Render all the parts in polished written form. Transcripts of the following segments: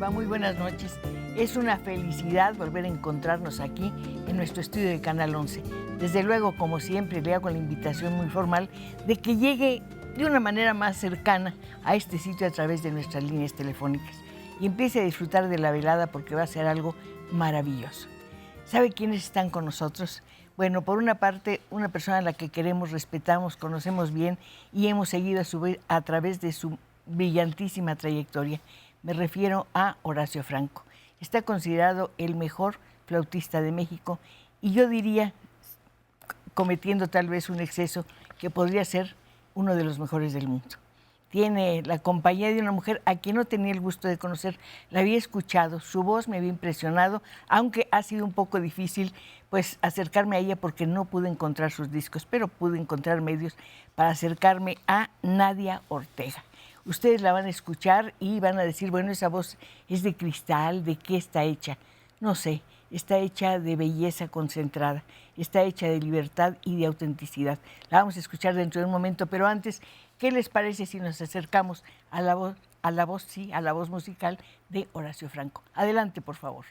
va? Muy buenas noches. Es una felicidad volver a encontrarnos aquí en nuestro estudio de Canal 11. Desde luego, como siempre, le hago la invitación muy formal de que llegue de una manera más cercana a este sitio a través de nuestras líneas telefónicas y empiece a disfrutar de la velada porque va a ser algo maravilloso. ¿Sabe quiénes están con nosotros? Bueno, por una parte, una persona a la que queremos, respetamos, conocemos bien y hemos seguido a través de su brillantísima trayectoria. Me refiero a Horacio Franco. Está considerado el mejor flautista de México y yo diría, cometiendo tal vez un exceso, que podría ser uno de los mejores del mundo. Tiene la compañía de una mujer a quien no tenía el gusto de conocer. La había escuchado, su voz me había impresionado, aunque ha sido un poco difícil pues acercarme a ella porque no pude encontrar sus discos, pero pude encontrar medios para acercarme a Nadia Ortega. Ustedes la van a escuchar y van a decir, bueno, esa voz es de cristal, ¿de qué está hecha? No sé, está hecha de belleza concentrada, está hecha de libertad y de autenticidad. La vamos a escuchar dentro de un momento, pero antes, ¿qué les parece si nos acercamos a la voz musical de Horacio Franco? Adelante, por favor.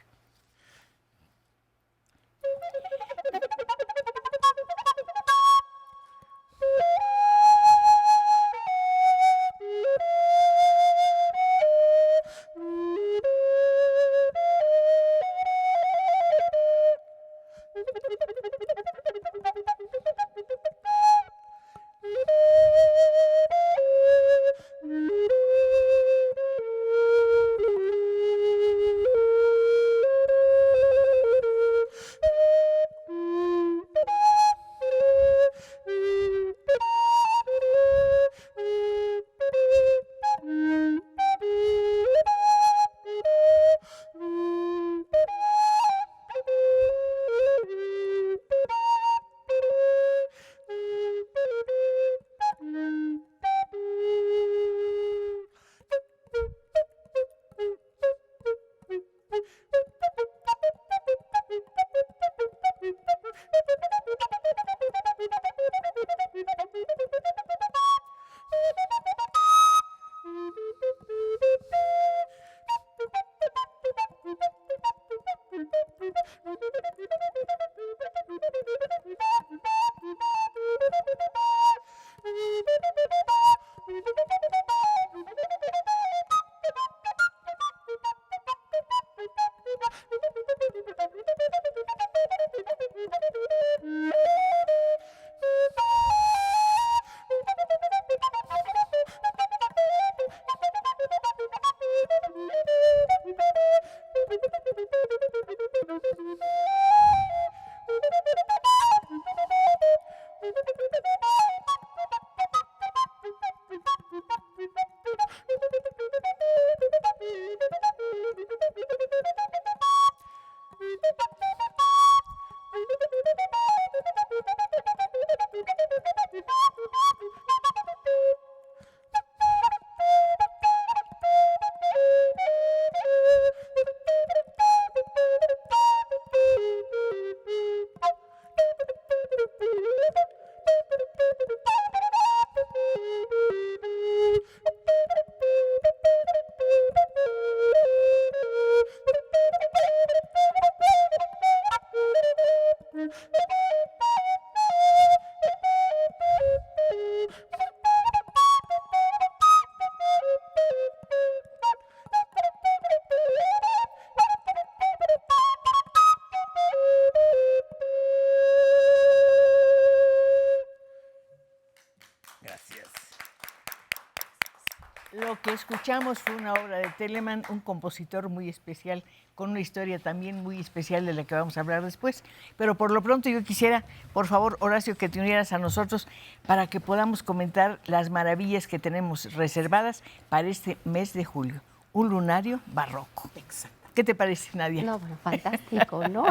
Lo que escuchamos fue una obra de Telemann, un compositor muy especial, con una historia también muy especial de la que vamos a hablar después. Pero por lo pronto yo quisiera, por favor, Horacio, que te unieras a nosotros para que podamos comentar las maravillas que tenemos reservadas para este mes de julio. Un lunario barroco. Exacto. ¿Qué te parece, Nadia? No, bueno, fantástico, ¿no?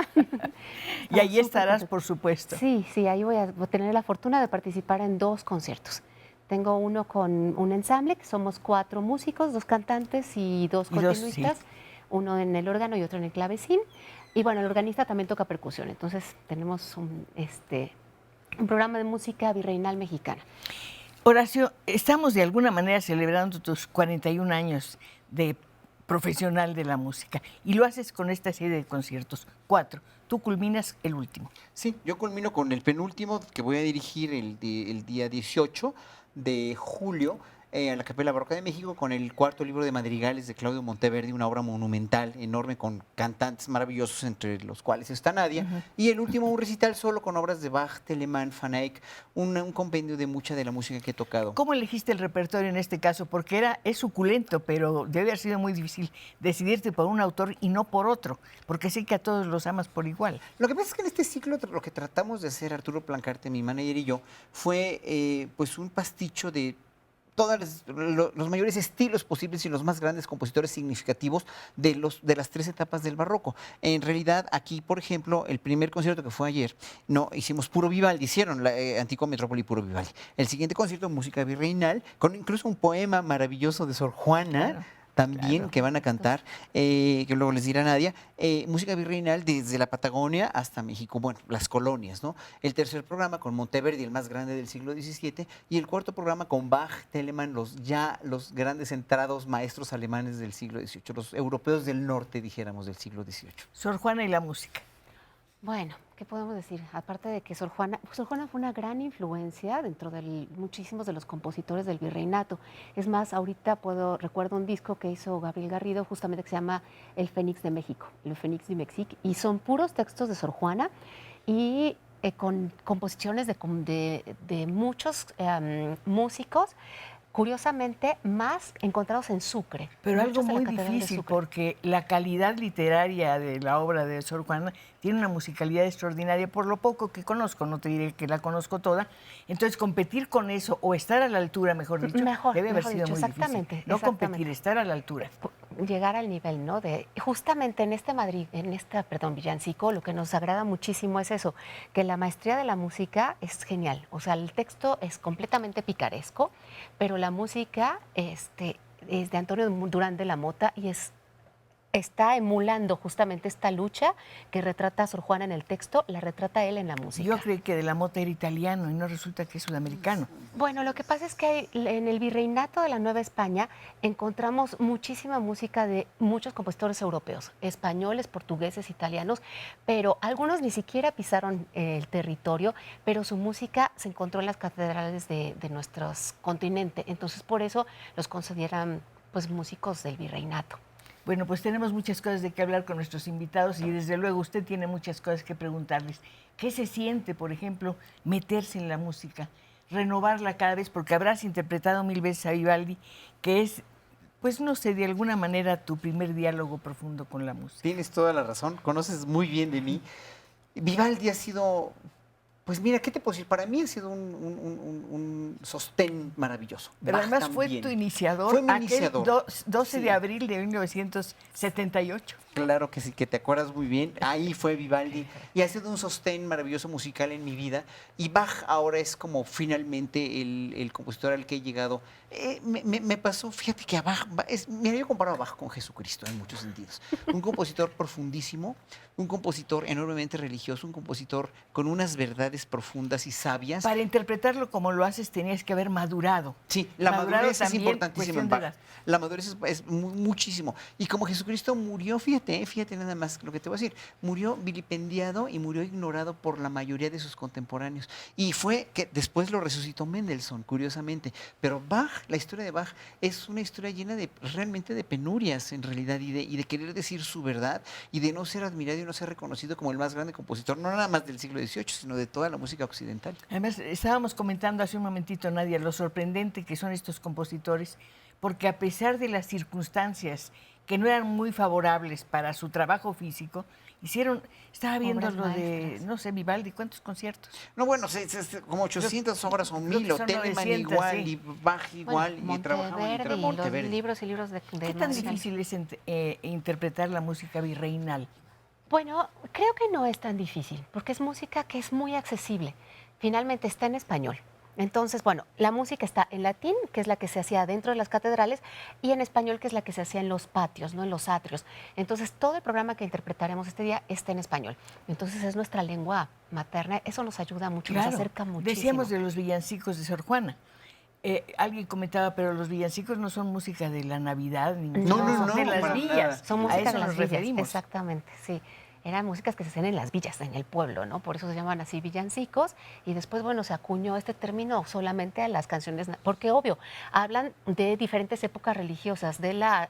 Y ahí estarás, por supuesto. Sí, ahí voy a tener la fortuna de participar en 2 conciertos. Tengo uno con un ensamble, que somos 4 músicos, 2 cantantes y 2 continuistas, sí. Uno en el órgano y otro en el clavecín. Y bueno, el organista también toca percusión, entonces tenemos un programa de música virreinal mexicana. Horacio, estamos de alguna manera celebrando tus 41 años de profesional de la música. Y lo haces con esta serie de conciertos, 4. Tú culminas el último. Sí, yo culmino con el penúltimo que voy a dirigir el día 18 de julio a la Capella Barroca de México con el cuarto libro de madrigales de Claudio Monteverdi, una obra monumental, enorme, con cantantes maravillosos, entre los cuales está Nadia. Y el último, un recital solo con obras de Bach, Telemann, Van Eyck, un compendio de mucha de la música que he tocado. ¿Cómo elegiste el repertorio en este caso? Porque es suculento, pero debe haber sido muy difícil decidirte por un autor y no por otro, porque sé que a todos los amas por igual. Lo que pasa es que en este ciclo lo que tratamos de hacer, Arturo Plancarte, mi manager y yo, fue pues un pasticho de todos los mayores estilos posibles y los más grandes compositores significativos de las 3 etapas del barroco. En realidad, aquí, por ejemplo, el primer concierto que fue ayer, no hicimos puro Vivaldi, hicieron la Antigua Metrópoli puro Vivaldi. El siguiente concierto, música virreinal, con incluso un poema maravilloso de Sor Juana. Claro. También, claro, que van a cantar, que luego les dirá Nadia, música virreinal desde la Patagonia hasta México, bueno, las colonias, ¿no? El tercer programa con Monteverdi, el más grande del siglo XVII, y el cuarto programa con Bach, Telemann, los grandes entrados maestros alemanes del siglo XVIII, los europeos del norte, dijéramos, del siglo XVIII. Sor Juana y la música. Bueno, ¿qué podemos decir? Aparte de que Sor Juana fue una gran influencia dentro de muchísimos de los compositores del virreinato. Es más, ahorita recuerdo un disco que hizo Gabriel Garrido, justamente que se llama El Fénix de México, El Fénix de México, y son puros textos de Sor Juana y con composiciones de muchos músicos, curiosamente, más encontrados en Sucre. Pero algo muy difícil, porque la calidad literaria de la obra de Sor Juana tiene una musicalidad extraordinaria, por lo poco que conozco, no te diré que la conozco toda. Entonces, competir con eso, o estar a la altura, mejor dicho, debe haber sido muy difícil. No competir, estar a la altura. Llegar al nivel, ¿no? Justamente en villancico, lo que nos agrada muchísimo es eso, que la maestría de la música es genial. O sea, el texto es completamente picaresco, pero la música es de Antonio Durán de la Mota y está emulando justamente esta lucha que retrata a Sor Juana en el texto, la retrata él en la música. Yo creí que de la Mota era italiano y no resulta que es sudamericano. Bueno, lo que pasa es que en el virreinato de la Nueva España encontramos muchísima música de muchos compositores europeos, españoles, portugueses, italianos, pero algunos ni siquiera pisaron el territorio, pero su música se encontró en las catedrales de nuestro continente. Entonces, por eso los consideran pues músicos del virreinato. Bueno, pues tenemos muchas cosas de qué hablar con nuestros invitados y desde luego usted tiene muchas cosas que preguntarles. ¿Qué se siente, por ejemplo, meterse en la música, renovarla cada vez? Porque habrás interpretado 1000 veces a Vivaldi, que es, pues no sé, de alguna manera tu primer diálogo profundo con la música. Tienes toda la razón, conoces muy bien de mí. Vivaldi ha sido... Pues mira, ¿qué te puedo decir? Para mí ha sido un sostén maravilloso. Pero Bach además también. Fue tu iniciador. Fue mi iniciador. 12 sí. de abril de 1978. Claro que sí, que te acuerdas muy bien. Ahí fue Vivaldi. Y ha sido un sostén maravilloso musical en mi vida. Y Bach ahora es como finalmente el compositor al que he llegado. Me pasó, fíjate que a Bach, mira, yo comparo a Bach con Jesucristo en muchos sentidos. Un compositor profundísimo, un compositor enormemente religioso, un compositor con unas verdades profundas y sabias. Para interpretarlo como lo haces tenías que haber madurado. Sí, la madurez es importantísima en Bach. La madurez es muchísimo. Y como Jesucristo murió, fíjate nada más lo que te voy a decir, murió vilipendiado y murió ignorado por la mayoría de sus contemporáneos. Y fue que después lo resucitó Mendelssohn, curiosamente. Pero Bach, la historia de Bach, es una historia llena realmente de penurias en realidad y de querer decir su verdad y de no ser admirado y no ser reconocido como el más grande compositor, no nada más del siglo XVIII, sino de toda la música occidental. Además, estábamos comentando hace un momentito, Nadia, lo sorprendente que son estos compositores, porque a pesar de las circunstancias que no eran muy favorables para su trabajo físico, estaba viendo obras lo maestras. de, no sé, Vivaldi, ¿cuántos conciertos? No, bueno, como 800 obras o 1000, o Telemann igual, sí. Y Bach igual, bueno, y trabajaban en Monteverdi. Los libros y libros de ¿Qué tan difícil es interpretar la música virreinal? Bueno, creo que no es tan difícil, porque es música que es muy accesible. Finalmente está en español. Entonces, bueno, la música está en latín, que es la que se hacía dentro de las catedrales, y en español, que es la que se hacía en los patios, ¿no? En los atrios. Entonces, todo el programa que interpretaremos este día está en español. Entonces, es nuestra lengua materna. Eso nos ayuda mucho, claro, nos acerca muchísimo. Decíamos de los villancicos de Sor Juana. Alguien comentaba, pero los villancicos no son música de la Navidad, ni No, son de las para villas. nada. Son música A eso de las nos villas, referimos. exactamente, sí. Eran músicas que se hacían en las villas, en el pueblo, ¿no? Por eso se llaman así villancicos. Y después, bueno, se acuñó este término solamente a las canciones, porque obvio, hablan de diferentes épocas religiosas, de la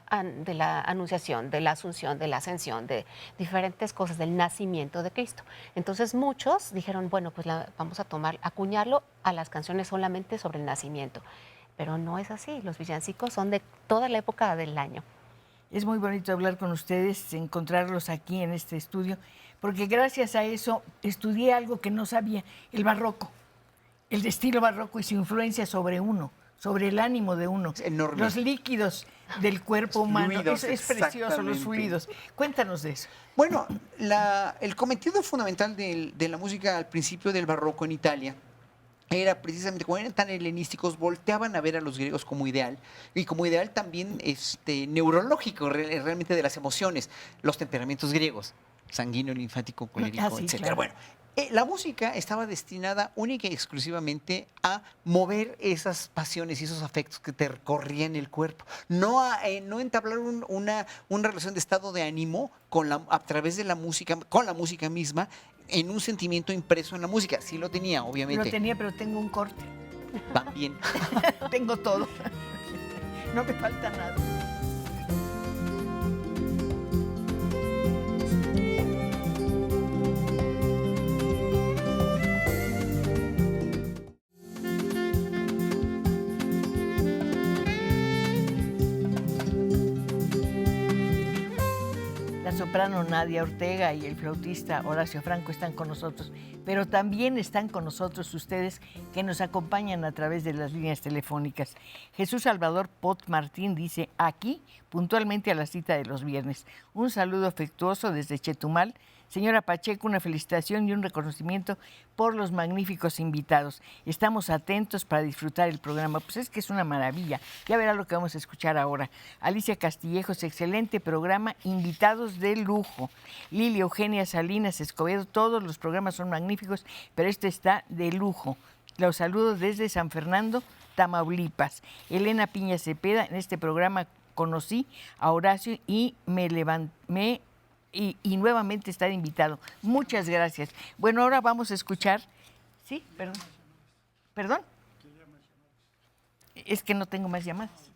Anunciación, de la Asunción, de la Ascensión, de diferentes cosas, del nacimiento de Cristo. Entonces muchos dijeron, bueno, pues vamos a acuñarlo a las canciones solamente sobre el nacimiento. Pero no es así, los villancicos son de toda la época del año. Es muy bonito hablar con ustedes, encontrarlos aquí en este estudio, porque gracias a eso estudié algo que no sabía, el barroco, el estilo barroco y su influencia sobre uno, sobre el ánimo de uno. Es enorme. Los líquidos del cuerpo humano. Fluidos, Es precioso, los exactamente. fluidos. Cuéntanos de eso. Bueno, el cometido fundamental de la música al principio del barroco en Italia era precisamente, como eran tan helenísticos, volteaban a ver a los griegos como ideal, y como ideal también neurológico, realmente de las emociones, los temperamentos griegos, sanguíneo, linfático, colérico, sí, etcétera. claro. Bueno, la música estaba destinada única y exclusivamente a mover esas pasiones y esos afectos que te recorrían el cuerpo, no entablar una relación de estado de ánimo a través de la música, con la música misma, en un sentimiento impreso en la música. Sí lo tenía, obviamente. Lo tenía, pero tengo un corte. También. Tengo todo. No me falta nada. La soprano Nadia Ortega y el flautista Horacio Franco están con nosotros, pero también están con nosotros ustedes que nos acompañan a través de las líneas telefónicas. Jesús Salvador Pot Martín dice, aquí, puntualmente a la cita de los viernes. Un saludo afectuoso desde Chetumal. Señora Pacheco, una felicitación y un reconocimiento por los magníficos invitados. Estamos atentos para disfrutar el programa. Pues es que es una maravilla. Ya verá lo que vamos a escuchar ahora. Alicia Castillejos, excelente programa, invitados de lujo. Lili Eugenia Salinas Escobedo, todos los programas son magníficos, pero este está de lujo. Los saludo desde San Fernando, Tamaulipas. Elena Piña Cepeda, en este programa conocí a Horacio y y nuevamente estar invitado. Muchas gracias. Bueno, ahora vamos a escuchar. Sí, perdón. ¿Perdón? Es que no tengo más llamadas.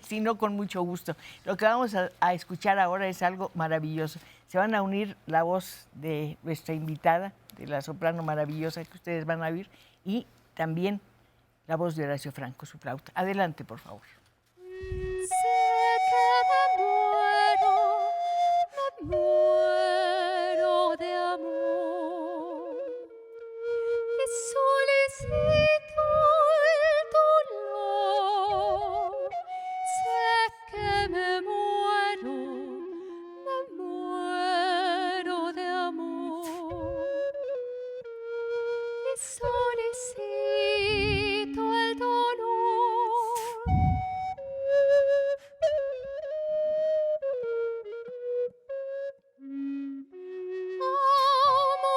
Sino con mucho gusto. Lo que vamos a escuchar ahora es algo maravilloso. Se van a unir la voz de nuestra invitada, de la soprano maravillosa que ustedes van a oír, y también la voz de Horacio Franco, su flauta. Adelante, por favor. Muero de amor y solicito el dolor. Sé que me muero de amor y solicito el dolor.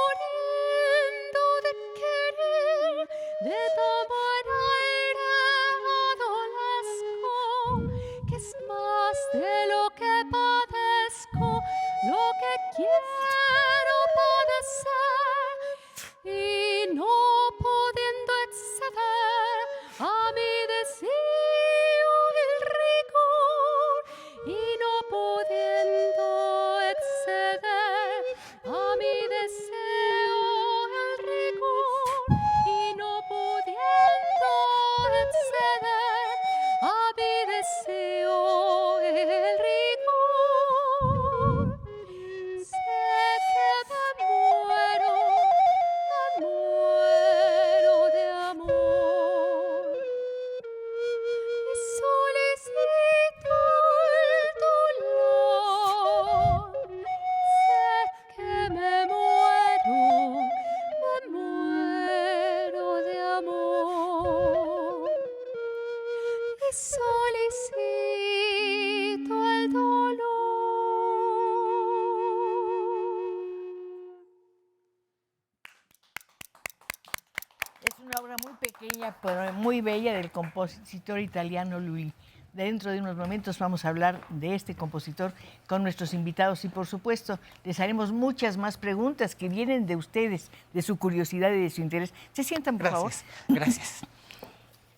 Muriendo de querer, de tomar aire adolesco, que es más de lo que padezco, lo que quiero padecer, y no pudiendo exceder a mi deseo el rigor, y no pudiendo exceder a mi deseo el rigor, y no pudiendo exceder a mi deseo el rigor. Sé que me muero de amor y solicito el dolor. Sé que me muero de amor y solicito el dolor. Es una obra muy pequeña, pero muy bella, del compositor italiano Lully. Dentro de unos momentos vamos a hablar de este compositor con nuestros invitados y, por supuesto, les haremos muchas más preguntas que vienen de ustedes, de su curiosidad y de su interés. Se sientan, por favor. Gracias.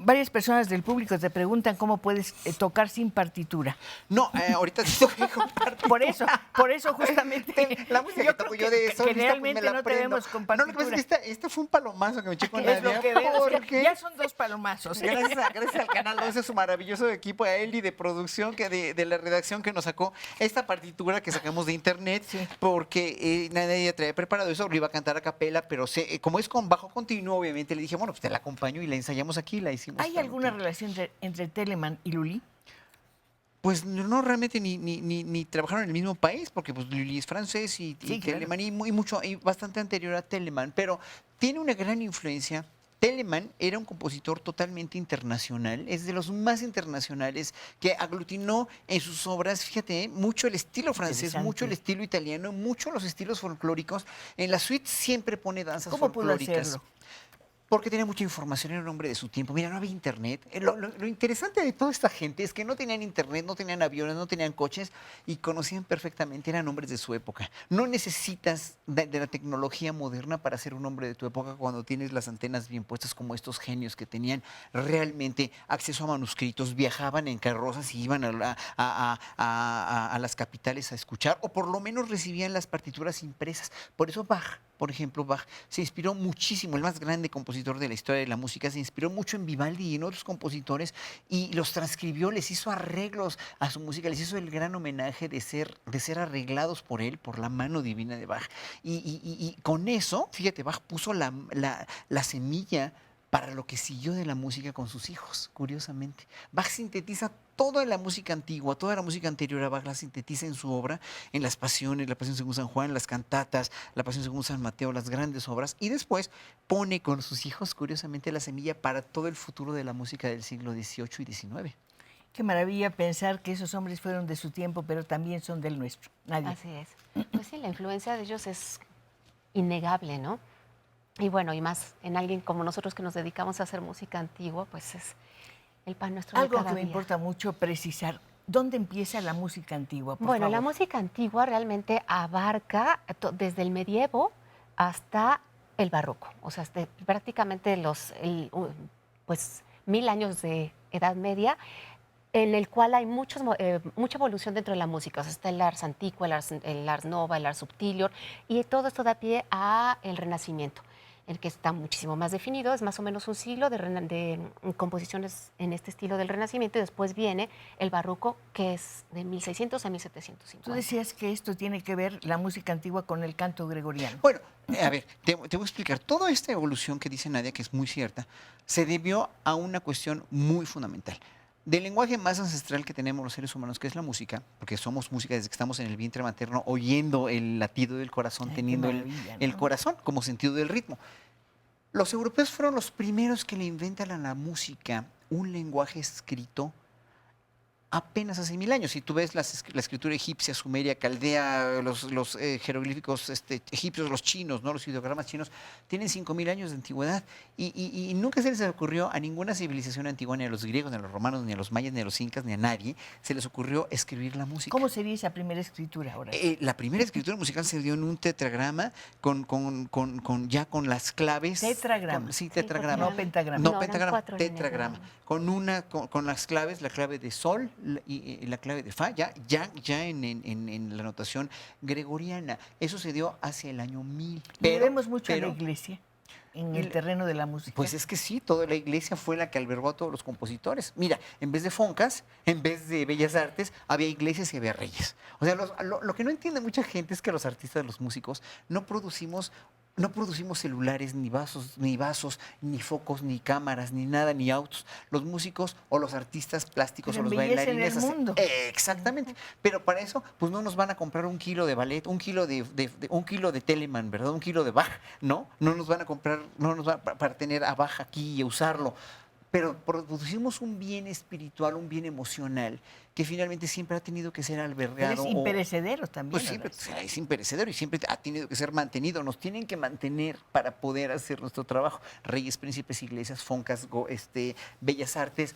Varias personas del público te preguntan cómo puedes tocar sin partitura. No, ahorita sí toqué con partitura. Por eso justamente. La música que toco yo de solista, generalmente pues me la no aprendo. tenemos con No, partitura. lo que pasa es que este fue un palomazo que me eché con Es Nadia. lo que vemos, porque ya son 2 palomazos. Gracias al canal 11, a su maravilloso equipo, a Eli de producción, de la redacción que nos sacó esta partitura que sacamos de internet, Sí. porque Nadia traía preparado eso, lo iba a cantar a capela, pero como es con bajo continuo, obviamente le dije, bueno, pues te la acompaño y la ensayamos aquí, la hicimos. ¿Hay alguna relación entre Telemann y Lully? Pues no realmente ni trabajaron en el mismo país, porque pues Lully es francés y Sí, Telemann claro. y bastante anterior a Telemann, pero tiene una gran influencia. Telemann era un compositor totalmente internacional, es de los más internacionales, que aglutinó en sus obras, fíjate, mucho el estilo francés, Interesante. mucho el estilo italiano, mucho los estilos folclóricos. En la suite siempre pone danzas ¿Cómo pudo folclóricas. hacerlo? Porque tenía mucha información, era un hombre de su tiempo. Mira, no había internet. Lo interesante de toda esta gente es que no tenían internet, no tenían aviones, no tenían coches y conocían perfectamente, eran hombres de su época. No necesitas de la tecnología moderna para ser un hombre de tu época cuando tienes las antenas bien puestas, como estos genios que tenían realmente acceso a manuscritos, viajaban en carrozas y iban a las capitales a escuchar, o por lo menos recibían las partituras impresas. Por eso Bach, por ejemplo, Bach se inspiró muchísimo, el más grande compositor de la historia de la música, se inspiró mucho en Vivaldi y en otros compositores y los transcribió, les hizo arreglos a su música, les hizo el gran homenaje de ser arreglados por él, por la mano divina de Bach. Y con eso, fíjate, Bach puso la semilla para lo que siguió de la música con sus hijos, curiosamente. Bach sintetiza toda la música antigua, toda la música anterior a Bach la sintetiza en su obra, en las pasiones, la Pasión según San Juan, las cantatas, la Pasión según San Mateo, las grandes obras, y después pone con sus hijos, curiosamente, la semilla para todo el futuro de la música del siglo XVIII y XIX. Qué maravilla pensar que esos hombres fueron de su tiempo, pero también son del nuestro. Nadie. Así es. Pues sí, la influencia de ellos es innegable, ¿no? Y bueno, y más en alguien como nosotros que nos dedicamos a hacer música antigua, pues es el pan nuestro de Algo cada que me día. importa mucho precisar. ¿Dónde empieza la música antigua? Por Bueno, la favor? música antigua realmente abarca desde el medievo hasta el barroco. O sea, prácticamente pues 1000 años de Edad Media, en el cual hay mucha evolución dentro de la música. O sea, está el ars antiqua, el ars nova, el ars subtilior, y todo esto da pie a el Renacimiento, el que está muchísimo más definido, es más o menos un siglo de composiciones en este estilo del Renacimiento, y después viene el barroco, que es de 1600 a 1750. Tú decías que esto tiene que ver, la música antigua, con el canto gregoriano. Bueno, a ver, te voy a explicar. Toda esta evolución que dice Nadia, que es muy cierta, se debió a una cuestión muy fundamental. Del lenguaje más ancestral que tenemos los seres humanos, que es la música, porque somos música desde que estamos en el vientre materno, oyendo el latido del corazón, Ay, qué teniendo maravilla, el ¿no? corazón como sentido del ritmo. Los europeos fueron los primeros que le inventan a la música un lenguaje escrito apenas hace 1000 años. Si tú ves la escritura egipcia, sumeria, caldea, los jeroglíficos egipcios, los chinos, ¿no? Los ideogramas chinos, tienen 5000 años de antigüedad. Y nunca se les ocurrió a ninguna civilización antigua, ni a los griegos, ni a los romanos, ni a los mayas, ni a los incas, ni a nadie, se les ocurrió escribir la música. ¿Cómo sería esa primera escritura ahora? La primera escritura musical se dio en un tetragrama ya con las claves. Tetragrama. Sí, porque tetragrama. No pentagrama. No, No, eran pentagrama, 4 líneas, tetragrama. nada más. Con las claves, la clave de sol y la clave de fa, ya en la notación gregoriana. Eso se dio hacia el año 1000. Le debemos mucho a la pero- iglesia en el terreno de la música. Pues es que sí, toda la iglesia fue la que albergó a todos los compositores. Mira, en vez de foncas, en vez de bellas artes, había iglesias y había reyes. O sea, lo que no entiende mucha gente es que los artistas, los músicos, no producimos celulares, ni vasos, ni focos, ni cámaras, ni nada, ni autos. Los músicos o los artistas plásticos Pero o los embellecen bailarines. el mundo. Exactamente. Pero para eso, pues no nos van a comprar un kilo de ballet, un kilo de Telemann, ¿verdad? Un kilo de Bach, ¿no? No nos van a comprar, para tener a Bach aquí y usarlo. pero producimos un bien espiritual, un bien emocional, que finalmente siempre ha tenido que ser Pero albergado. es imperecedero también. Pues siempre es imperecedero y siempre ha tenido que ser mantenido. Nos tienen que mantener para poder hacer nuestro trabajo. Reyes, príncipes, iglesias, foncas, bellas artes,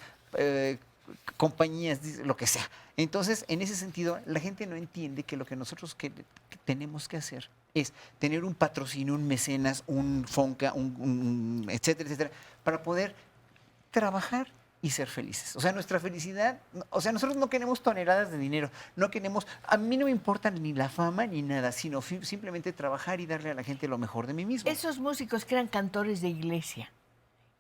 compañías, lo que sea. Entonces, en ese sentido, la gente no entiende que lo que nosotros que tenemos que hacer es tener un patrocinio, un mecenas, un fonca, etcétera, etcétera, para poder trabajar y ser felices. O sea, nuestra felicidad, o sea, nosotros no queremos toneladas de dinero, no queremos, a mí no me importa ni la fama ni nada, sino simplemente trabajar y darle a la gente lo mejor de mí mismo. Esos músicos que eran cantores de iglesia,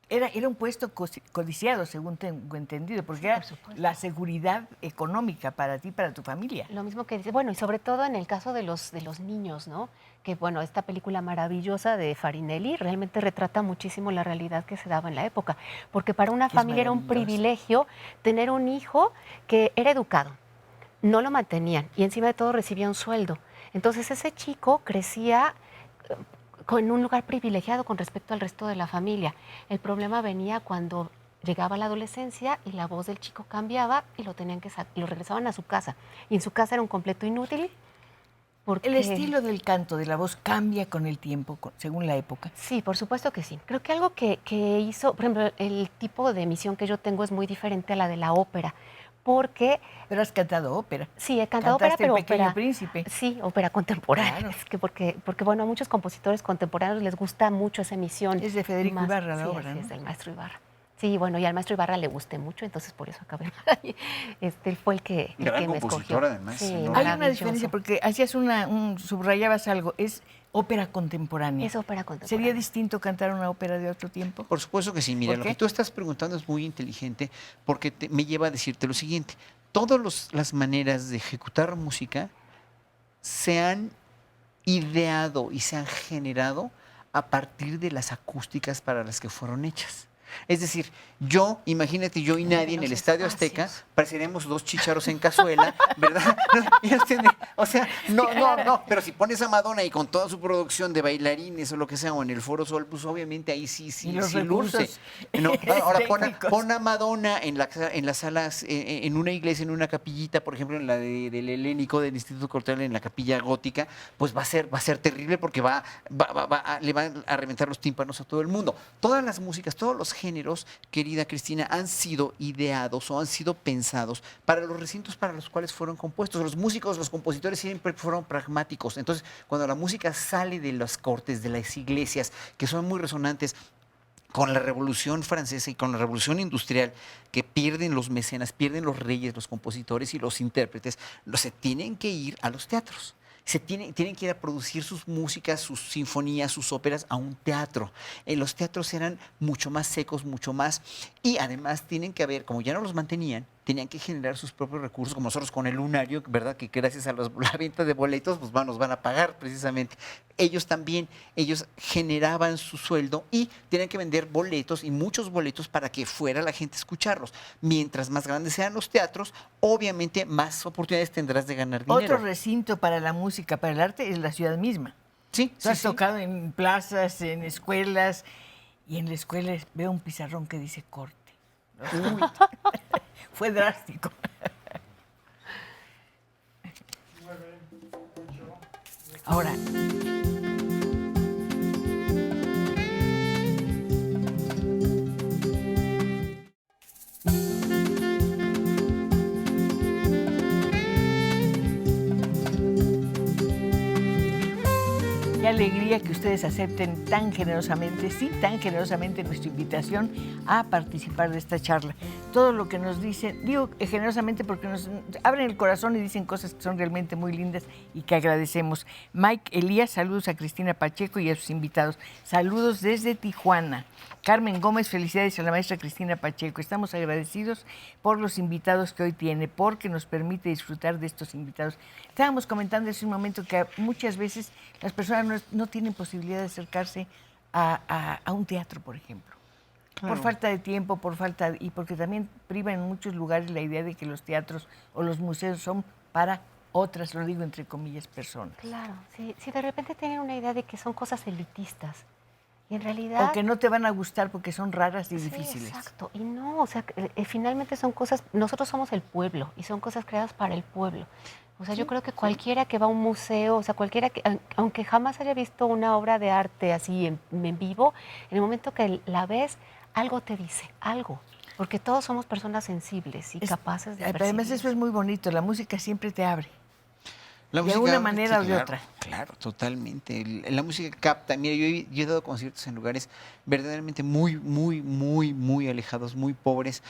era un puesto codiciado, según tengo entendido, porque era la seguridad económica para ti, para tu familia. Lo mismo que dice, bueno, y sobre todo en el caso de los niños, ¿no? Que bueno, esta película maravillosa de Farinelli realmente retrata muchísimo la realidad que se daba en la época, porque para una familia era un privilegio tener un hijo que era educado, no lo mantenían y encima de todo recibía un sueldo. Entonces ese chico crecía en un lugar privilegiado con respecto al resto de la familia. El problema venía cuando llegaba la adolescencia y la voz del chico cambiaba y lo regresaban a su casa. Y en su casa era un completo inútil. Porque... ¿El estilo del canto, de la voz, cambia con el tiempo, según la época? Sí, por supuesto que sí. Creo que algo que hizo, por ejemplo, el tipo de emisión que yo tengo es muy diferente a la de la ópera. Porque... Pero has cantado ópera. Sí, he cantado ópera, pero El Pequeño ópera... Príncipe. Sí, ópera contemporánea. Claro. Es que porque, bueno, a muchos compositores contemporáneos les gusta mucho esa emisión. Es de Federico Ibarra la sí, obra, así ¿no? es del maestro Ibarra. Sí, bueno, y al maestro Ibarra le gusté mucho, entonces por eso acabé ahí. Él fue el que Gran me compositor, escogió. además. Sí, ¿no? Hay una diferencia, porque hacías subrayabas algo, es ópera contemporánea. Es ópera contemporánea. ¿Sería distinto cantar una ópera de otro tiempo? Por supuesto que sí. Mira, ¿Por lo qué? que tú estás preguntando es muy inteligente porque me lleva a decirte lo siguiente. Todas las maneras de ejecutar música se han ideado y se han generado a partir de las acústicas para las que fueron hechas. Es decir, imagínate yo y nadie en el Estadio Azteca, pareceremos dos chícharos en cazuela, ¿verdad? O sea, no, pero si pones a Madonna y con toda su producción de bailarines o lo que sea, o en el Foro Sol, pues obviamente ahí sí luce. No, ahora pon a Madonna en las salas, en una iglesia, en una capillita, por ejemplo, en la del Helénico, del Instituto Cultural, en la capilla gótica, pues va a ser terrible porque le van a reventar los tímpanos a todo el mundo. Todas las músicas, todos los géneros, querida Cristina, han sido ideados o han sido pensados para los recintos para los cuales fueron compuestos. Los músicos, los compositores siempre fueron pragmáticos. Entonces, cuando la música sale de las cortes, de las iglesias, que son muy resonantes con la Revolución Francesa y con la Revolución Industrial, que pierden los mecenas, pierden los reyes, los compositores y los intérpretes, se tienen que ir a los teatros. Tienen que ir a producir sus músicas, sus sinfonías, sus óperas a un teatro. Los teatros eran mucho más secos, mucho más... Y además tienen que haber, como ya no los mantenían, tenían que generar sus propios recursos, como nosotros con el Lunario, ¿verdad? Que gracias a la venta de boletos, pues nos van a pagar precisamente. Ellos también, ellos generaban su sueldo y tenían que vender boletos y muchos boletos para que fuera la gente a escucharlos. Mientras más grandes sean los teatros, obviamente más oportunidades tendrás de ganar dinero. Otro recinto para la música, para el arte, es la ciudad misma. Sí, Tú has tocado en plazas, en escuelas, y en la escuela veo un pizarrón que dice corte. Uy. Fue drástico. Ahora, qué alegría que ustedes acepten tan generosamente, sí, tan generosamente nuestra invitación a participar de esta charla. Todo lo que nos dicen, digo generosamente porque nos abren el corazón y dicen cosas que son realmente muy lindas y que agradecemos. Mike Elías, saludos a Cristina Pacheco y a sus invitados. Saludos desde Tijuana. Carmen Gómez, felicidades a la maestra Cristina Pacheco. Estamos agradecidos por los invitados que hoy tiene, porque nos permite disfrutar de estos invitados. Estábamos comentando hace un momento que muchas veces las personas no tienen posibilidad de acercarse a un teatro, por ejemplo. Claro. Por falta de tiempo, y porque también priva en muchos lugares la idea de que los teatros o los museos son para otras, lo digo entre comillas, personas. Claro, sí, de repente tienen una idea de que son cosas elitistas. Y en realidad... O que no te van a gustar porque son raras y Sí, difíciles. exacto. Y no, o sea, finalmente son cosas, nosotros somos el pueblo y son cosas creadas para el pueblo. O sea, yo creo que cualquiera que va a un museo, o sea, cualquiera que, aunque jamás haya visto una obra de arte así en vivo, en el momento que la ves, algo te dice, algo. Porque todos somos personas sensibles y capaces de Además, percibir eso es muy bonito. La música siempre te abre. La De música una abre, manera o de claro, otra. Claro, totalmente. La música capta. Mira, yo he dado conciertos en lugares verdaderamente muy, muy, muy, muy alejados, muy pobres,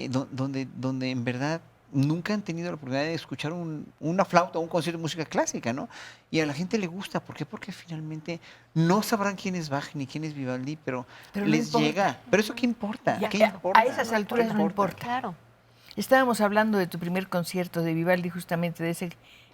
donde en verdad nunca han tenido la oportunidad de escuchar una flauta o un concierto de música clásica, ¿no? Y a la gente le gusta. ¿Por qué? Porque finalmente no sabrán quién es Bach ni quién es Vivaldi, pero Pero no les importa. llega. ¿Pero eso qué importa? Ya, ¿Qué a importa? esas alturas no importa. Claro. Estábamos hablando de tu primer concierto de Vivaldi, justamente de ese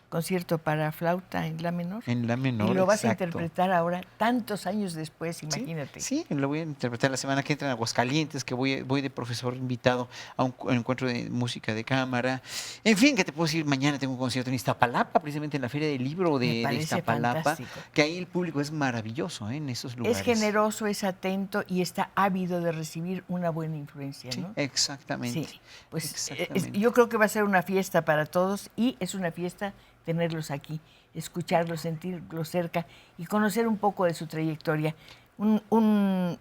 concierto para flauta en la menor. En la menor, y lo vas a exacto. interpretar ahora, tantos años después, Sí, imagínate. Sí, lo voy a interpretar la semana que entra en Aguascalientes, que voy de profesor invitado a un encuentro de música de cámara. En fin, ¿qué te puedo decir? Mañana tengo un concierto en Iztapalapa, precisamente en la Feria del Libro Me de parece Iztapalapa, fantástico. que ahí el público es maravilloso, en esos lugares. Es generoso, es atento y está ávido de recibir una buena influencia, Sí, ¿no? exactamente. Sí, pues Exactamente. yo creo que va a ser una fiesta para todos y es una fiesta tenerlos aquí, escucharlos, sentirlos cerca y conocer un poco de su trayectoria. Un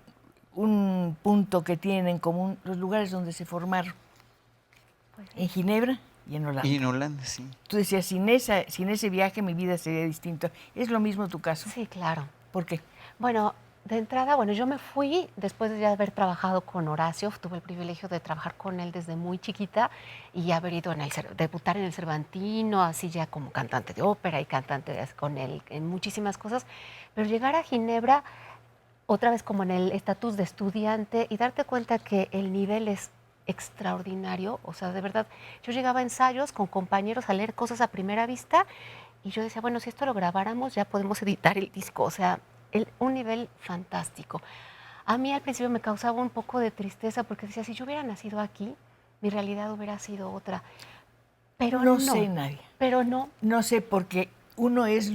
punto que tienen en común los lugares donde se formaron, en Ginebra y en Holanda. Y en Holanda, sí. Tú decías, sin ese viaje mi vida sería distinta. ¿Es lo mismo tu caso? Sí, claro. ¿Por qué? Bueno, de entrada, yo me fui después de ya haber trabajado con Horacio, tuve el privilegio de trabajar con él desde muy chiquita y haber ido debutar en el Cervantino, así ya como cantante de ópera y cantante con él en muchísimas cosas, pero llegar a Ginebra otra vez como en el estatus de estudiante y darte cuenta que el nivel es extraordinario, o sea, de verdad, yo llegaba a ensayos con compañeros a leer cosas a primera vista y yo decía, bueno, si esto lo grabáramos ya podemos editar el disco, o sea, un nivel fantástico. A mí al principio me causaba un poco de tristeza porque decía, si yo hubiera nacido aquí, mi realidad hubiera sido otra. Pero no sé, Nadia. Pero no. No sé, porque uno es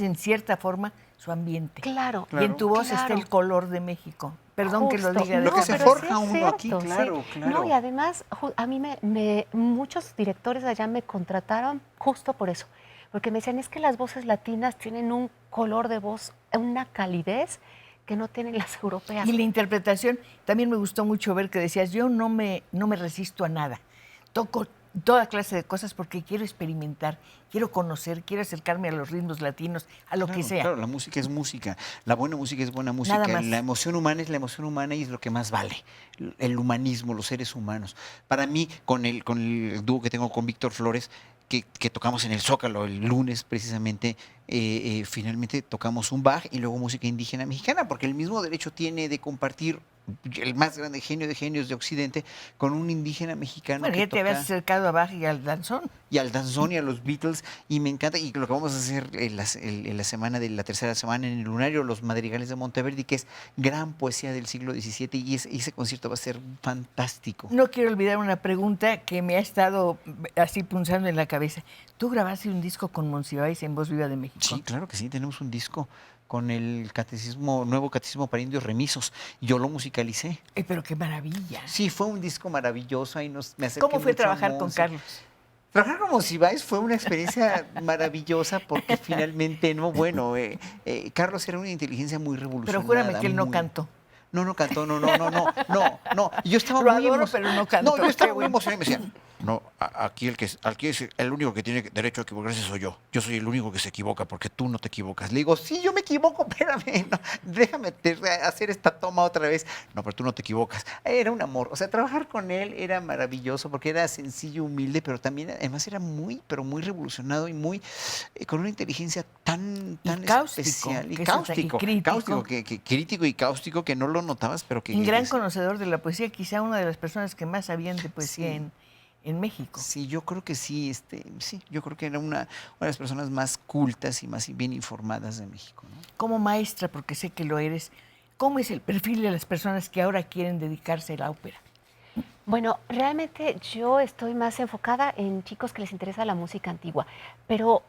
en cierta forma su ambiente. Claro. Y en tu voz está claro. el color de México. Perdón que lo Justo. diga de Lo que esa se pero manera. forja sí es uno aquí, cierto, claro, sí. claro. No, y además, a mí muchos directores de allá me contrataron justo por eso. Porque me decían, es que las voces latinas tienen un color de voz, una calidez que no tienen las europeas. Y la interpretación, también me gustó mucho ver que decías, yo no me resisto a nada. Toco toda clase de cosas porque quiero experimentar, quiero conocer, quiero acercarme a los ritmos latinos, a lo que sea. Claro, la música es música, la buena música es buena música, Nada más. la emoción humana es la emoción humana y es lo que más vale, el humanismo, los seres humanos. Para mí, con el dúo que tengo con Víctor Flores, que tocamos en el Zócalo el lunes precisamente, finalmente tocamos un Bach y luego música indígena mexicana, porque el mismo derecho tiene de compartir el más grande genio de genios de Occidente con un indígena mexicano. Bueno, que ya te habías acercado a Bach y al danzón. Y al danzón y a los Beatles, y me encanta, y lo que vamos a hacer en la semana de la tercera semana en el Lunario, los Madrigales de Monteverdi, que es gran poesía del siglo XVII, y ese concierto va a ser fantástico. No quiero olvidar una pregunta que me ha estado así punzando en la cabeza. ¿Tú grabaste un disco con Monsiváis en Voz Viva de México? Sí, claro que sí, tenemos un disco con el nuevo catecismo para indios remisos. Yo lo musicalicé. Pero qué maravilla. Sí, fue un disco maravilloso. Ahí me acerqué ¿Cómo fue mucho a trabajar con Monsi. Carlos? Trabajar con Monsiváis fue una experiencia maravillosa porque finalmente, Carlos era una inteligencia muy revolucionaria. Pero júrame que él no cantó. No cantó, no. Y yo estaba Lo muy adoro, pero no cantó. No, yo estaba Qué muy bueno. emocionado y me decían, no, aquí el único que tiene derecho a equivocarse soy yo. Yo soy el único que se equivoca porque tú no te equivocas. Le digo, sí, yo me equivoco, espérame, no, déjame hacer esta toma otra vez. No, pero tú no te equivocas. Era un amor. O sea, trabajar con él era maravilloso porque era sencillo, humilde, pero también además era pero muy revolucionado y muy con una inteligencia tan cáustico, especial. Y que eso está- y cáustico. crítico. Cáustico, crítico y cáustico que no lo notabas, pero que... Un gran conocedor de la poesía, quizá una de las personas que más sabían de poesía Sí. en México. Sí, yo creo que sí, sí, yo creo que era una de las personas más cultas y más bien informadas de México, ¿no? Como maestra, porque sé que lo eres, ¿cómo es el perfil de las personas que ahora quieren dedicarse a la ópera? Bueno, realmente yo estoy más enfocada en chicos que les interesa la música antigua, pero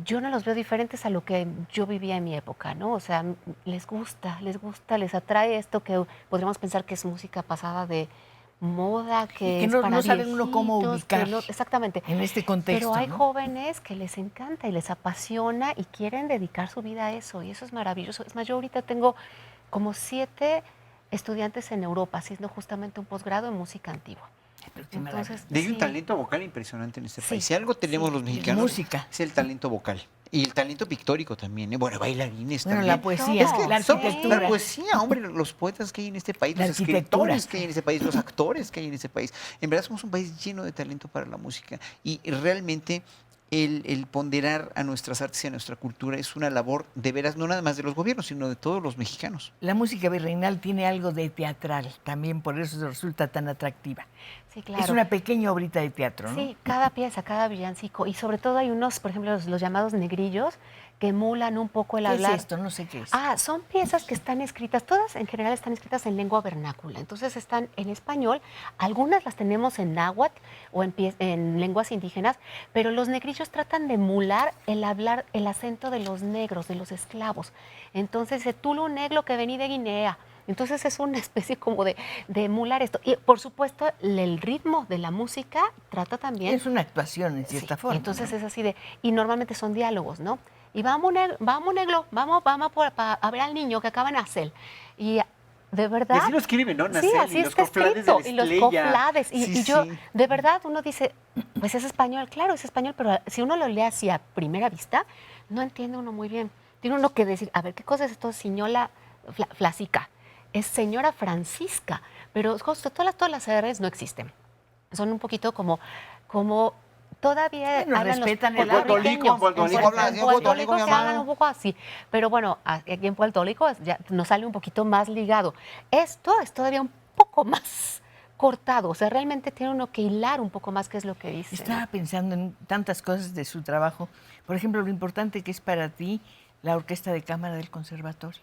yo no los veo diferentes a lo que yo vivía en mi época, ¿no? O sea, les atrae esto que podríamos pensar que es música pasada de moda, Y que que es no, para no sabe uno cómo viejitos, que ubicar exactamente. en este contexto. Pero hay ¿no? jóvenes que les encanta y les apasiona y quieren dedicar su vida a eso, y eso es maravilloso. Es más, yo ahorita tengo como 7 estudiantes en Europa haciendo justamente un posgrado en música antigua. Pero qué Entonces, Hay un sí, talento vocal impresionante en este Sí, país. Si algo tenemos sí. los Y mexicanos, música. es el talento vocal. Y el talento pictórico también, ¿eh? Bueno, bailarines Bueno, también. la poesía, Es que la somos arquitectura. la poesía, hombre, los poetas que hay en este país, La los arquitectura. escritores que hay en este país, los actores que hay en este país. En verdad somos un país lleno de talento para la música. Y realmente el ponderar a nuestras artes y a nuestra cultura es una labor de veras, no nada más de los gobiernos, sino de todos los mexicanos. La música virreinal tiene algo de teatral, también por eso resulta tan atractiva. sí, claro. Es una pequeña obrita de teatro, ¿no? Sí, cada pieza, cada villancico. Y sobre todo hay unos, por ejemplo, los llamados negrillos, que emulan un poco el ¿Qué hablar. es esto? No sé qué es. Son piezas que están escritas, todas en general están escritas en lengua vernácula. Entonces están en español, algunas las tenemos en náhuatl o en lenguas indígenas, pero los negrillos tratan de emular el hablar, el acento de los negros, de los esclavos. Entonces, dice, Tulu negro que vení de Guinea. Entonces es una especie como de emular esto. Y por supuesto, el ritmo de la música trata también. Es una actuación, en cierta Sí, forma. entonces ¿no? es así de, y normalmente son diálogos, ¿no? Y vamos negro, vamos a ver al niño que acaba de nacer. Y de verdad. Y así lo escriben, ¿no? Sí, Nacel, así y los está coflades de escrito. la Y los Estrella. coflades. Sí, Y yo, sí. de verdad, uno dice, pues es español, claro, es español, pero si uno lo lee así a primera vista, no entiende uno muy bien. Tiene uno que decir, a ver, ¿qué cosa es esto? Señora Flasica. Es señora Francisca. Pero justo todas las R's no existen. Son un poquito como todavía Bueno, hablan los respetan el puertorriqueños. Puerto Rico hablan así, En Puerto Puerto Rico, Rico mi se amado. hablan un poco así. Pero bueno, aquí en Puerto Rico ya nos sale un poquito más ligado. Esto es todavía un poco más cortado. O sea, realmente tiene uno que hilar un poco más qué es lo que dice. Estaba pensando en tantas cosas de su trabajo. Por ejemplo, lo importante que es para ti la Orquesta de Cámara del Conservatorio.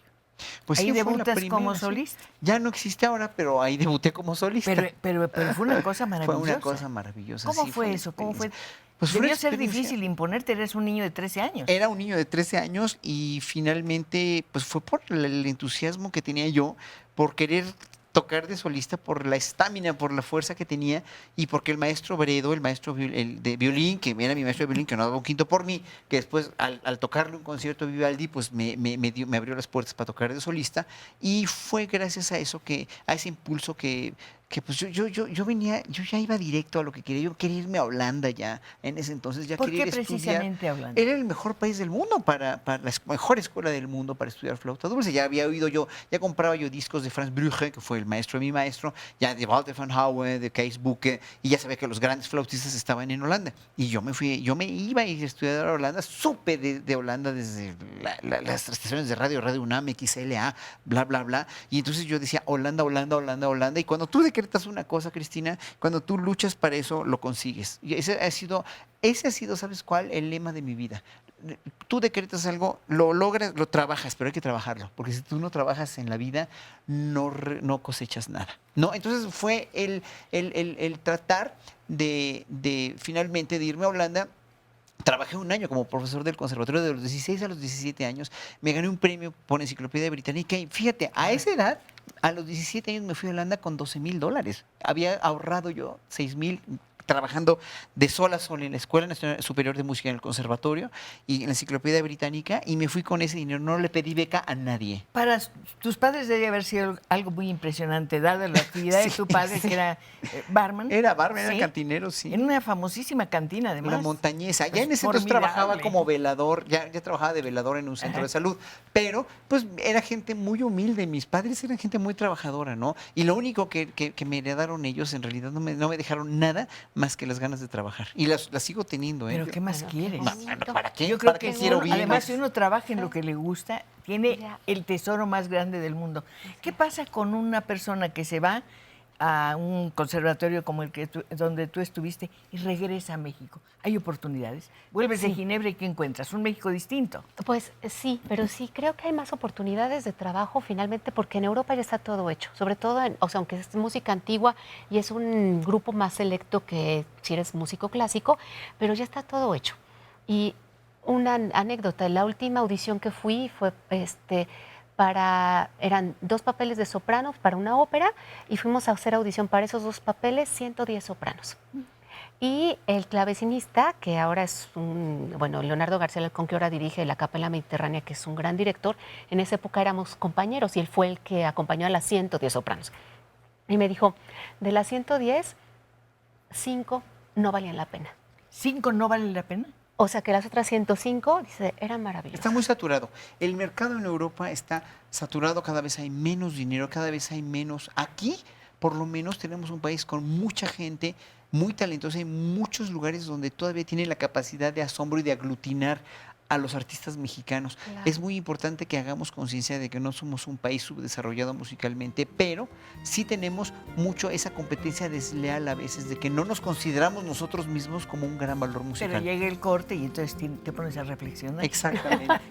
Pues Ahí sí, fue la debutas primera, como sí. solista. Ya no existe ahora, pero ahí debuté como solista. Pero fue una cosa Fue maravillosa. una cosa maravillosa. ¿Cómo sí, fue una eso? ¿Cómo fue? experiencia. Pues fue una Debió ser experiencia. difícil imponerte, eres un niño de 13 años. Era un niño de 13 años y finalmente pues fue por el entusiasmo que tenía yo, por querer tocar de solista, por la estamina, por la fuerza que tenía y porque el maestro Bredo, el maestro el de violín, que era mi maestro de violín, que no daba un quinto por mí, que después al tocarle un concierto de Vivaldi, pues me abrió las puertas para tocar de solista y fue gracias a eso, a ese impulso que pues yo venía, yo ya iba directo a lo que quería, yo quería irme a Holanda ya, en ese entonces ya ¿Por quería qué ir a estudiar. precisamente Holanda? Era el mejor país del mundo para la mejor escuela del mundo para estudiar flauta dulce. Ya había oído yo, ya compraba yo discos de Franz Brugge, que fue el maestro de mi maestro, ya de Walter van Houwen, de Kees Buke, y ya sabía que los grandes flautistas estaban en Holanda. Y yo me iba a ir a estudiar a Holanda, supe de Holanda desde las estaciones de Radio UNAM, XLA, bla, bla, bla. Y entonces yo decía, Holanda, Holanda, Holanda, Holanda. Y cuando tú decretas una cosa, Cristina, cuando tú luchas para eso, lo consigues. Y ese ha sido, ¿sabes cuál? El lema de mi vida. Tú decretas algo, lo logras, lo trabajas, pero hay que trabajarlo, porque si tú no trabajas en la vida, no cosechas nada, ¿no? Entonces fue el tratar de finalmente de irme a Holanda. Trabajé un año como profesor del conservatorio de los 16 a los 17 años. Me gané un premio por Enciclopedia Británica y fíjate, a esa edad, a los 17 años me fui a Holanda con $12,000. Había ahorrado yo 6,000 trabajando de sol a sol en la Escuela Nacional Superior de Música en el Conservatorio y en la Enciclopedia Británica y me fui con ese dinero, no le pedí beca a nadie. Para tus padres debe haber sido algo muy impresionante, dada la actividad de tu padre, que era barman. Era barman, Sí. era cantinero, sí. En una famosísima cantina, además. Una montañesa. Ya Pues en ese entonces trabajaba formidable. como velador, ya trabajaba de velador en un centro Ajá. de salud, pero pues era gente muy humilde, mis padres eran gente muy trabajadora, ¿no? Y lo único que me heredaron ellos, en realidad no me dejaron nada más que las ganas de trabajar. Y las sigo teniendo, ¿eh? Pero ¿qué más Bueno, qué quieres? bonito. ¿Para qué? Yo creo ¿Para que qué quiero uno, bienes? además, si uno trabaja en lo que le gusta, tiene Ya. el tesoro más grande del mundo. ¿Qué pasa con una persona que se va a un conservatorio como el que donde tú estuviste y regresa a México. ¿Hay oportunidades? Vuelves de Ginebra y ¿qué encuentras? Un México distinto. Pues sí, pero sí creo que hay más oportunidades de trabajo finalmente porque en Europa ya está todo hecho, sobre todo, o sea, aunque es música antigua y es un grupo más selecto que si eres músico clásico, pero ya está todo hecho. Y una anécdota, la última audición que fui fue eran 2 papeles de sopranos para una ópera y fuimos a hacer audición para esos 2 papeles, 110 sopranos. Y el clavecinista, que ahora es Leonardo García Alcón, que ahora dirige la Capella Mediterránea, que es un gran director, en esa época éramos compañeros y él fue el que acompañó a las 110 sopranos. Y me dijo, de las 110, 5 no valían la pena. ¿5 no valen la pena? O sea que las otras 105, dice, eran maravillosas. Está muy saturado. El mercado en Europa está saturado, cada vez hay menos dinero, cada vez hay menos. Aquí, por lo menos, tenemos un país con mucha gente muy talentosa y muchos lugares donde todavía tiene la capacidad de asombro y de aglutinar a los artistas mexicanos. Claro. Es muy importante que hagamos conciencia de que no somos un país subdesarrollado musicalmente, pero sí tenemos mucho esa competencia desleal a veces, de que no nos consideramos nosotros mismos como un gran valor musical. Pero llega el corte y entonces te pones a reflexionar. Exactamente.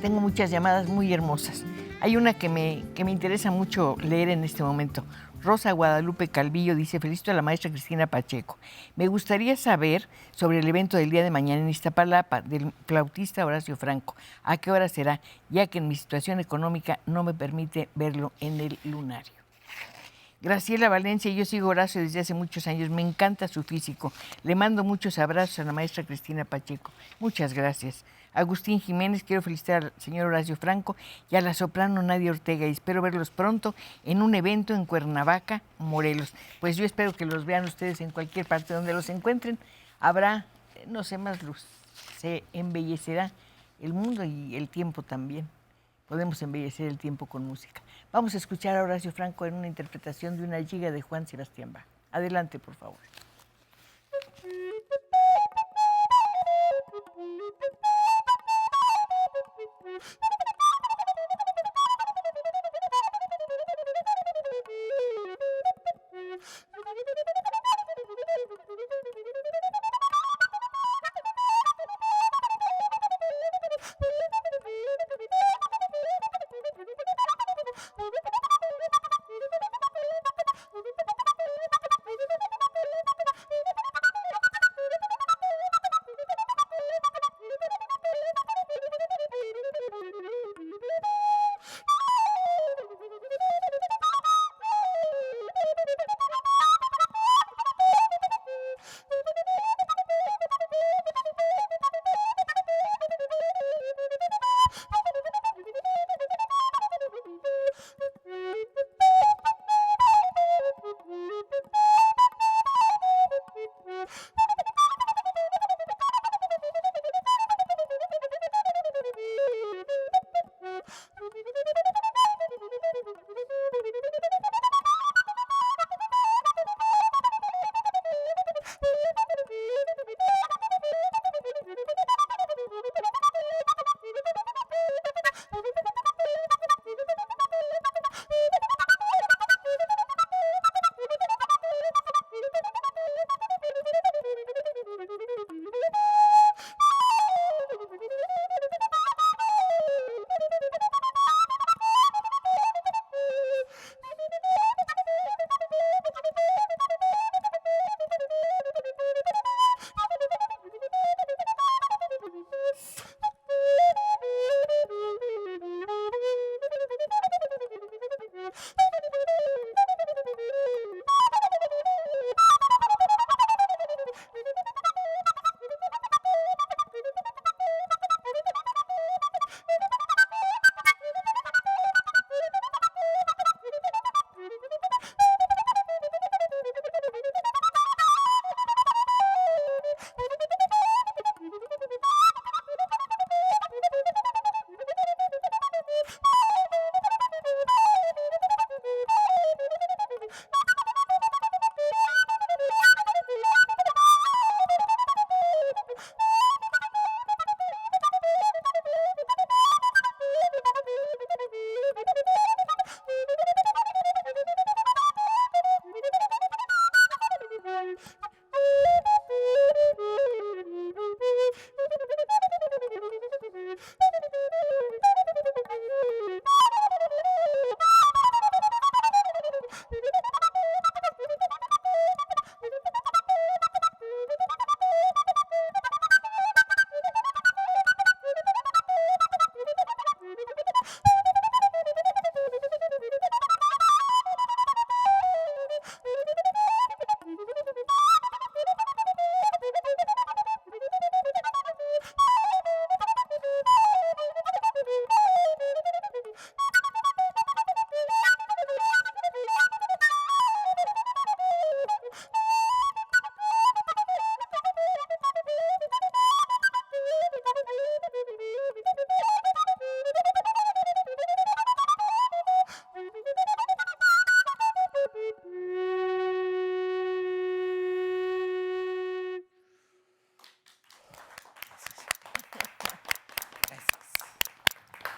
Tengo muchas llamadas muy hermosas. Hay una que me interesa mucho leer en este momento. Rosa Guadalupe Calvillo dice, felicito a la maestra Cristina Pacheco. Me gustaría saber sobre el evento del día de mañana en Iztapalapa del flautista Horacio Franco. ¿A qué hora será? Ya que en mi situación económica no me permite verlo en el lunario. Graciela Valencia, yo sigo a Horacio desde hace muchos años, me encanta su físico. Le mando muchos abrazos a la maestra Cristina Pacheco. Muchas gracias. Agustín Jiménez, quiero felicitar al señor Horacio Franco y a la soprano Nadia Ortega y espero verlos pronto en un evento en Cuernavaca, Morelos. Pues yo espero que los vean ustedes en cualquier parte donde los encuentren. Habrá, no sé, más luz. Se embellecerá el mundo y el tiempo también. Podemos embellecer el tiempo con música. Vamos a escuchar a Horacio Franco en una interpretación de una giga de Juan Sebastián Bach. Adelante, por favor.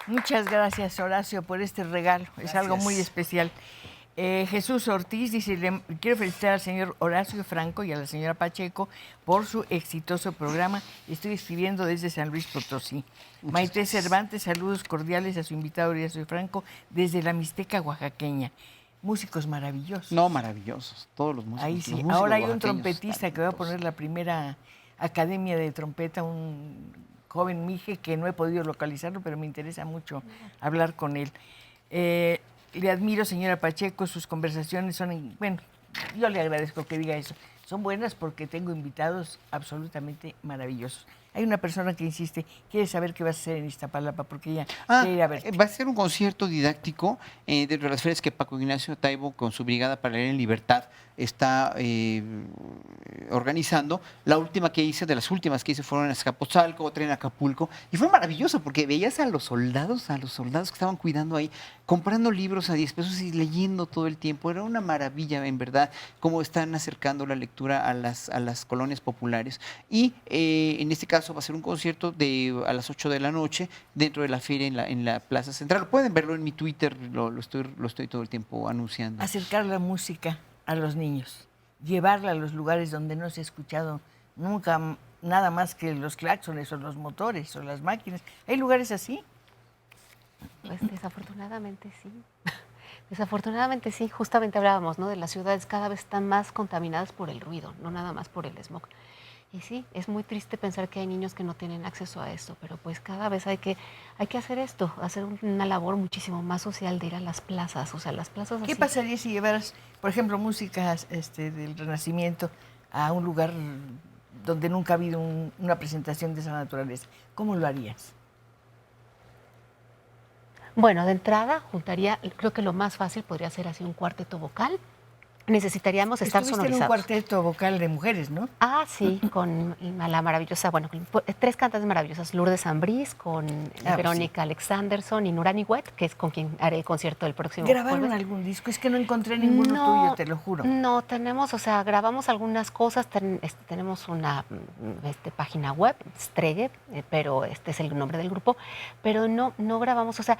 Muchas gracias, Horacio, por este regalo. Es algo muy especial. Jesús Ortiz dice, quiero felicitar al señor Horacio Franco y a la señora Pacheco por su exitoso programa. Estoy escribiendo desde San Luis Potosí. Maite Cervantes, saludos cordiales a su invitado Horacio Franco desde la Mixteca oaxaqueña. Músicos maravillosos. No, maravillosos, todos los músicos. Ahí sí. Los músicos Ahora hay un oaxaqueños trompetista que va a poner la primera academia de trompeta, un joven mije que no he podido localizarlo, pero me interesa mucho hablar con él. Le admiro, señora Pacheco, sus conversaciones son, bueno, yo le agradezco que diga eso. Son buenas porque tengo invitados absolutamente maravillosos. Hay una persona que insiste, quiere saber qué vas a hacer en Iztapalapa porque ella quiere ir a verte. Va a ser un concierto didáctico dentro de las ferias que Paco Ignacio Taibo con su Brigada para Leer en Libertad está organizando. La última que hice, de las últimas que hice, fueron en Azcapotzalco, otra en Acapulco, y fue maravilloso porque veías a los soldados que estaban cuidando ahí, comprando libros a 10 pesos y leyendo todo el tiempo. Era una maravilla, en verdad, cómo están acercando la lectura a las colonias populares. Y en este caso va a ser un concierto a las 8 de la noche dentro de la feria en la Plaza Central. Pueden verlo en mi Twitter, lo estoy todo el tiempo anunciando. Acercar la música a los niños, llevarla a los lugares donde no se ha escuchado nunca nada más que los claxones o los motores o las máquinas. ¿Hay lugares así? Pues desafortunadamente sí. Desafortunadamente sí, justamente hablábamos, ¿no? De las ciudades cada vez están más contaminadas por el ruido, no nada más por el smog. Y sí, es muy triste pensar que hay niños que no tienen acceso a esto, pero pues cada vez hay que hacer esto, hacer una labor muchísimo más social de ir a las plazas, o sea, las plazas ¿Qué así. pasaría si llevaras, por ejemplo, música del Renacimiento a un lugar donde nunca ha habido una presentación de esa naturaleza? ¿Cómo lo harías? Bueno, de entrada juntaría, creo que lo más fácil podría ser así un cuarteto vocal. Necesitaríamos estar Estuviste en un sonorizados. cuarteto vocal de mujeres, ¿no? Ah, sí, con la maravillosa, bueno, con 3 cantantes maravillosas, Lourdes Ambrís, con Verónica Alexanderson y Nurani Wet, que es con quien haré el concierto el próximo ¿Grabaron jueves. algún disco? Es que no encontré ninguno tuyo, te lo juro. No, tenemos, o sea, grabamos algunas cosas, tenemos una página web, Stregue, pero este es el nombre del grupo, pero no grabamos, o sea,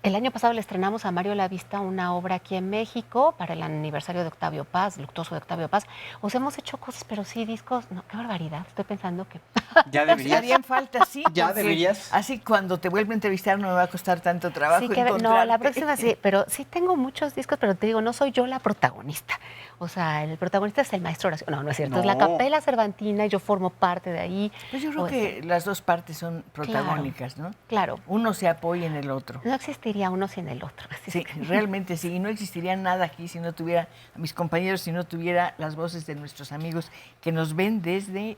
el año pasado le estrenamos a Mario Lavista una obra aquí en México para el aniversario de Octavio Paz, luctuoso de Octavio Paz. O sea, hemos hecho cosas, pero sí discos, no, qué barbaridad, estoy pensando que... Ya deberías. Harían falta, sí. Ya deberías. Así cuando te vuelva a entrevistar no me va a costar tanto trabajo Sí, no, la encontrarte. próxima sí, pero sí tengo muchos discos, pero te digo, no soy yo la protagonista. O sea, el protagonista es el maestro Horacio. No, no es cierto, es la No. Capela Cervantina y yo formo parte de ahí. Pues yo creo O que las dos partes son protagónicas, ¿no? Claro, Uno se apoya en el otro. no existiría uno sin el otro. Así Sí, es que- realmente sí. Y no existiría nada aquí si no tuviera a mis compañeros, si no tuviera las voces de nuestros amigos que nos ven desde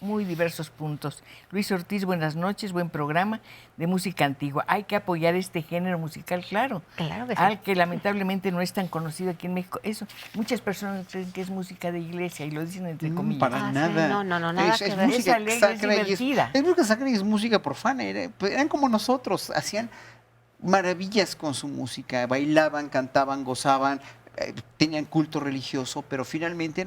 muy diversos puntos. Luis Ortiz, buenas noches, buen programa de música antigua. Hay que apoyar este género musical, claro. Claro que sí. Al que lamentablemente no es tan conocido aquí en México. Eso, muchas personas creen que es música de iglesia y lo dicen entre comillas. Para Ah, sí, nada. no, nada que ver. Es alegre, es sacra y divertida. es música sacra y es música profana. Eran como nosotros, hacían maravillas con su música, bailaban, cantaban, gozaban, tenían culto religioso, pero finalmente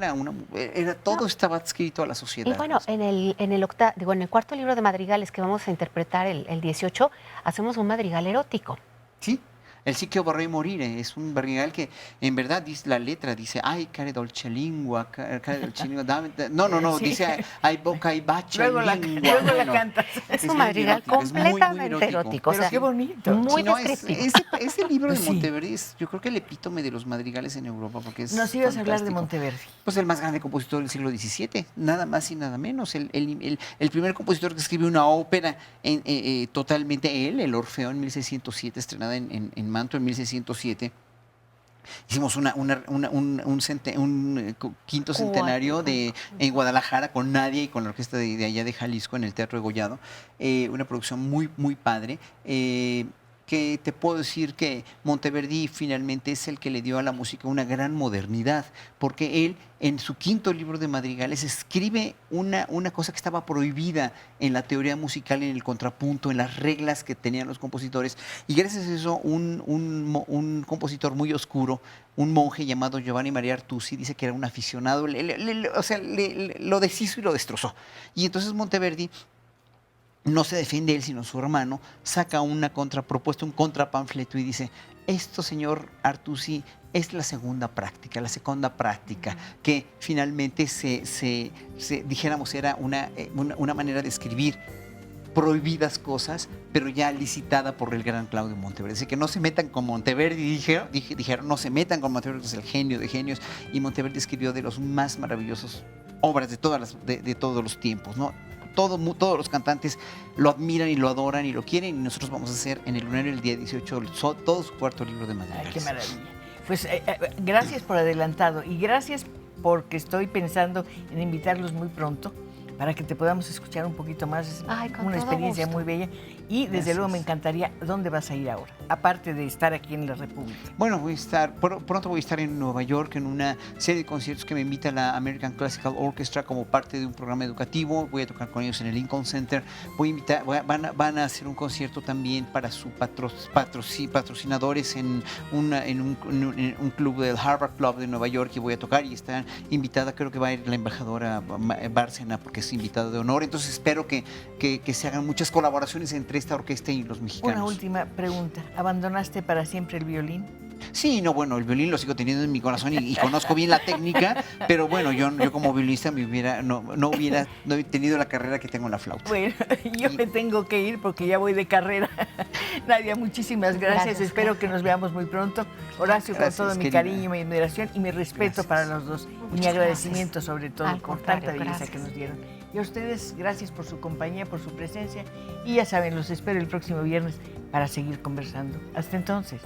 todo estaba adscrito a la sociedad. Y bueno, en el cuarto libro de madrigales que vamos a interpretar el 18, hacemos un madrigal erótico. Sí, el Sicchio vorrei morire es un madrigal que en verdad dice la letra, dice, ay, care dolce lingua, care dolce lingua, no, Sí. dice, ay, boca y bacia Luego la lingua. cantas. Es Es un muy madrigal erótico, es muy, muy completamente erótico. erótico. Pero qué bonito. Muy Sí, no, descriptivo. ese libro Pues de sí. Monteverdi es, yo creo que el epítome de los madrigales en Europa, porque es Nos ibas a hablar de fantástico. Monteverdi. Pues el más grande compositor del siglo XVII, nada más y nada menos. El primer compositor que escribió una ópera totalmente él, el Orfeo en 1607, estrenada en Manto en 1607. Hicimos un quinto centenario en Guadalajara con Nadia y con la orquesta de allá de Jalisco en el Teatro de Gollado. Una producción muy, muy padre. Que te puedo decir que Monteverdi finalmente es el que le dio a la música una gran modernidad, porque él en su quinto libro de madrigales escribe una cosa que estaba prohibida en la teoría musical, en el contrapunto, en las reglas que tenían los compositores, y gracias a eso un compositor muy oscuro, un monje llamado Giovanni Maria Artusi, dice que era un aficionado, lo deshizo y lo destrozó. Y entonces Monteverdi no se defiende él, sino su hermano, saca una contrapropuesta, un contrapanfleto y dice, esto, señor Artusi, es la segunda práctica, que finalmente dijéramos, era una manera de escribir prohibidas cosas, pero ya licitada por el gran Claudio Monteverdi. Así que no se metan con Monteverdi, dijeron, no se metan con Monteverdi, que es el genio de genios, y Monteverdi escribió de los más maravillosos obras de todos los tiempos, ¿no? Todos los cantantes lo admiran y lo adoran y lo quieren, y nosotros vamos a hacer en el Lunario el día 18 todo su cuarto libro de madrigales. Ay, qué maravilla. Pues gracias por adelantado y gracias porque estoy pensando en invitarlos muy pronto para que te podamos escuchar un poquito más. Es una experiencia muy bella. Y desde luego me encantaría, ¿dónde vas a ir ahora? Aparte de estar aquí en la República. Bueno, pronto voy a estar en Nueva York en una serie de conciertos que me invita la American Classical Orchestra como parte de un programa educativo. Voy a tocar con ellos en el Lincoln Center. Van a hacer un concierto también para sus patrocinadores en un club del Harvard Club de Nueva York, y voy a tocar, y está invitada, creo que va a ir la embajadora Bárcena porque es invitada de honor. Entonces espero que se hagan muchas colaboraciones entre esta orquesta y los mexicanos. Una última pregunta. ¿Abandonaste para siempre el violín? Sí, no, bueno, el violín lo sigo teniendo en mi corazón y conozco bien la técnica, pero bueno, yo como violinista no he tenido la carrera que tengo en la flauta. Bueno, yo me tengo que ir porque ya voy de carrera. Nadia, muchísimas gracias. Espero que nos veamos muy pronto. Horacio, con todo mi cariño, mi admiración y mi respeto para los dos. Y mi agradecimiento sobre todo por tanta belleza que nos dieron. Y a ustedes, gracias por su compañía, por su presencia. Y ya saben, los espero el próximo viernes para seguir conversando. Hasta entonces.